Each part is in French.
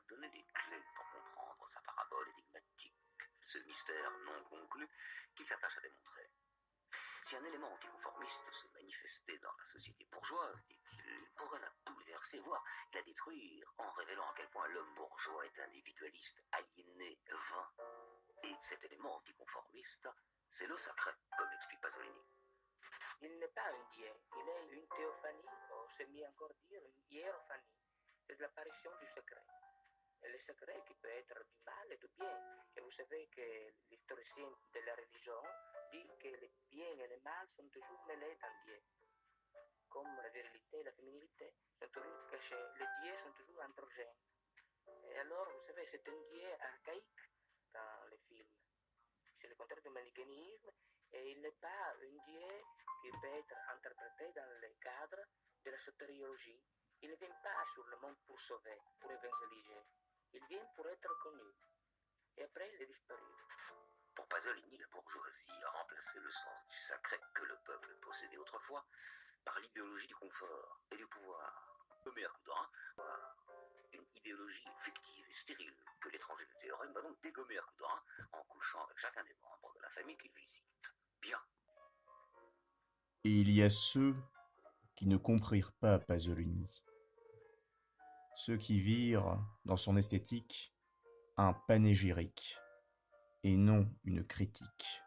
donner les clés pour comprendre sa parabole énigmatique, ce mystère non conclu qu'il s'attache à démontrer. Si un élément anticonformiste se manifestait dans la société bourgeoise, dit-il, il pourrait la bouleverser, voire la détruire, en révélant à quel point l'homme bourgeois est individualiste, aliéné, vain. Et cet élément anticonformiste, c'est le sacré, comme l'explique Pasolini. Il n'est pas un dieu, il est une théophanie, ou c'est mieux encore dire une hiérophanie. C'est de l'apparition du secret. Et le secret qui peut être du mal et du bien. Et vous savez que l'historicien de la religion dit que le bien et le mal sont toujours mêlés dans Dieu. Comme la virilité et la féminité sont toujours cachés, les dieux sont toujours androgènes. Et alors, vous savez, c'est un dieu archaïque dans les films. C'est le contraire du manichéisme, et il n'est pas un dieu qui peut être interprété dans le cadre de la sotériologie. Il ne vient pas sur le monde pour sauver, pour évangéliser. Il vient pour être connu. Et après, il est disparu. Pour Pasolini, la bourgeoisie a remplacé le sens du sacré que le peuple possédait autrefois par l'idéologie du confort et du pouvoir. Homère Coudrin, une idéologie fictive et stérile que l'étranger du théorème va donc dégommer à Coudrin en couchant avec chacun des membres de la famille qu'il visite. Bien. Et il y a ceux qui ne comprirent pas Pasolini, ceux qui virent dans son esthétique un panégyrique et non une critique.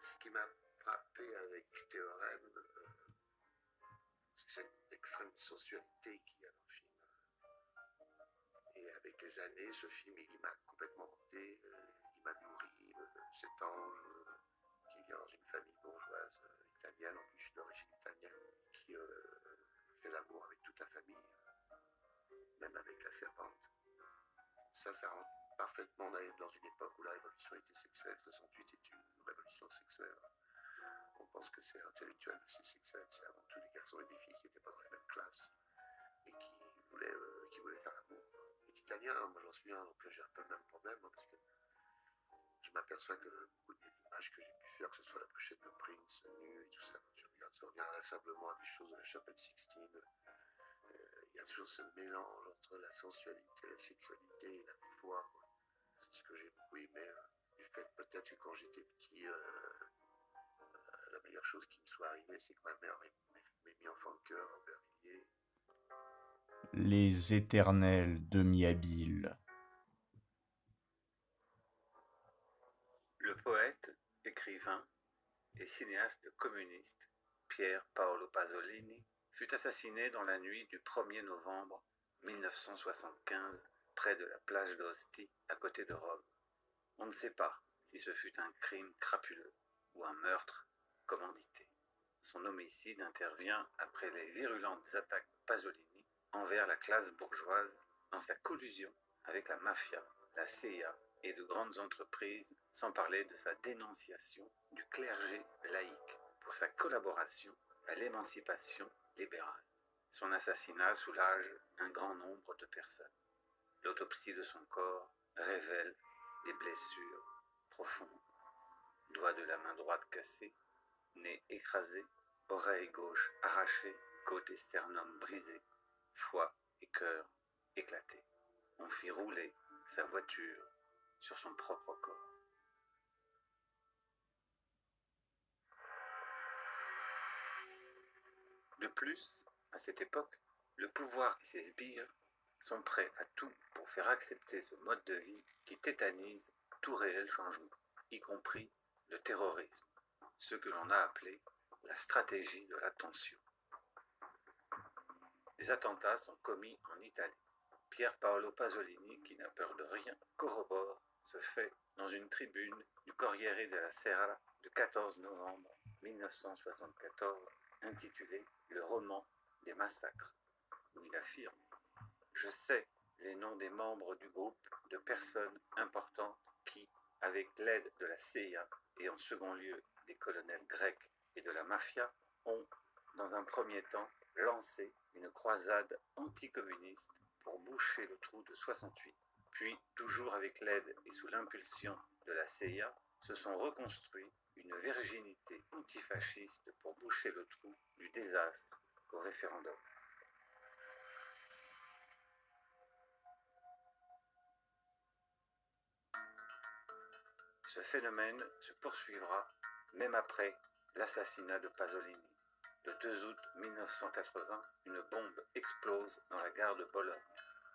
Ce qui m'a frappé avec Théorème, c'est cette extrême sensualité qu'il y a dans le film. Et avec les années, ce film, il m'a complètement hanté, il m'a nourri, cet ange qui vient dans une famille bourgeoise italienne, en plus d'origine italienne, qui fait l'amour avec toute la famille, même avec la servante. Ça rentre parfaitement dans une époque où la révolution était sexuelle. 68 est une révolution sexuelle. On pense que c'est intellectuel, mais c'est sexuel. C'est avant tout des garçons et des filles qui n'étaient pas dans la même classe et qui voulaient faire l'amour. Les Italiens, moi j'en suis un, donc j'ai un peu le même problème, hein, parce que je m'aperçois que beaucoup des images que j'ai pu faire, que ce soit la pochette de Prince, nu et tout ça, quand je regarde ça, on revient inlassablement à des choses de la chapelle Sixtine. Il y a toujours ce mélange entre la sensualité, la sexualité et la foi. C'est ce que j'ai beaucoup aimé. Du fait peut-être que quand j'étais petit, la meilleure chose qui me soit arrivée, c'est que ma mère m'ait mis enfant de cœur à Aubervilliers. Les éternels demi-habiles. Le poète, écrivain et cinéaste communiste Pier Paolo Pasolini fut assassiné dans la nuit du 1er novembre 1975 près de la plage d'Ostie à côté de Rome. On ne sait pas si ce fut un crime crapuleux ou un meurtre commandité. Son homicide intervient après les virulentes attaques de Pasolini envers la classe bourgeoise dans sa collusion avec la mafia, la CIA et de grandes entreprises, sans parler de sa dénonciation du clergé laïque pour sa collaboration à l'émancipation libérale. Son assassinat soulage un grand nombre de personnes. L'autopsie de son corps révèle des blessures profondes. Doigt de la main droite cassé, nez écrasé, oreille gauche arrachée, côte et sternum brisé, foie et cœur éclatés. On fit rouler sa voiture sur son propre corps. De plus, à cette époque, le pouvoir et ses sbires sont prêts à tout pour faire accepter ce mode de vie qui tétanise tout réel changement, y compris le terrorisme, ce que l'on a appelé la stratégie de la tension. Des attentats sont commis en Italie. Pier Paolo Pasolini, qui n'a peur de rien, corrobore ce fait dans une tribune du Corriere della Sera du 14 novembre 1974, intitulée « Le roman des massacres », où il affirme « Je sais les noms des membres du groupe de personnes importantes qui, avec l'aide de la CIA et en second lieu des colonels grecs et de la mafia, ont, dans un premier temps, lancé une croisade anticommuniste pour boucher le trou de 68. Puis, toujours avec l'aide et sous l'impulsion de la CIA, se sont reconstruits une virginité antifasciste pour boucher le trou du désastre au référendum. Ce phénomène se poursuivra même après l'assassinat de Pasolini. Le 2 août 1980, une bombe explose dans la gare de Bologne.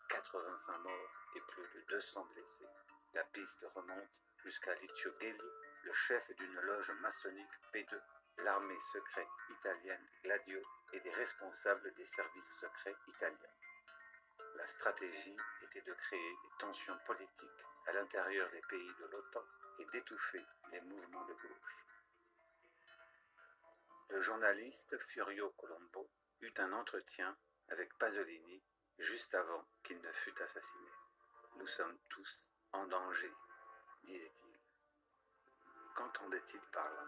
85 morts et plus de 200 blessés. La piste remonte jusqu'à Licio Gelli, le chef d'une loge maçonnique P2, l'armée secrète italienne Gladio et des responsables des services secrets italiens. La stratégie était de créer des tensions politiques à l'intérieur des pays de l'OTAN et d'étouffer les mouvements de gauche. Le journaliste Furio Colombo eut un entretien avec Pasolini juste avant qu'il ne fût assassiné. « Nous sommes tous en danger », disait-il. Qu'entendait-il par là?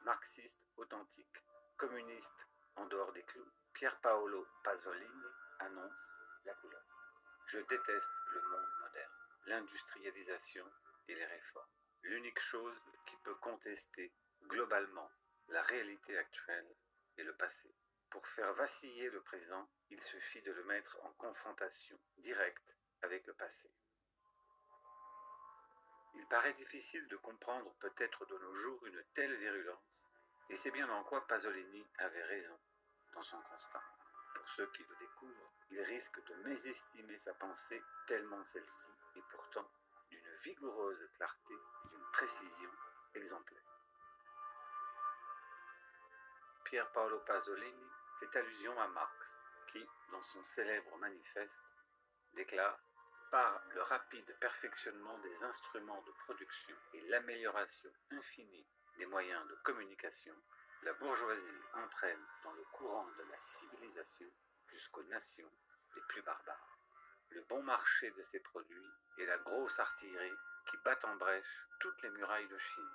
Marxiste authentique, communiste en dehors des clous, Pier Paolo Pasolini annonce la couleur. Je déteste le monde moderne, l'industrialisation et les réformes. L'unique chose qui peut contester globalement la réalité actuelle est le passé. Pour faire vaciller le présent, il suffit de le mettre en confrontation directe avec le passé. Il paraît difficile de comprendre peut-être de nos jours une telle virulence, et c'est bien en quoi Pasolini avait raison dans son constat. Pour ceux qui le découvrent, il risque de mésestimer sa pensée tellement celle-ci est pourtant d'une vigoureuse clarté et d'une précision exemplaire. Pier Paolo Pasolini fait allusion à Marx, qui, dans son célèbre manifeste, déclare « Par le rapide perfectionnement des instruments de production et l'amélioration infinie des moyens de communication, la bourgeoisie entraîne dans le courant de la civilisation jusqu'aux nations les plus barbares. Le bon marché de ces produits est la grosse artillerie qui bat en brèche toutes les murailles de Chine.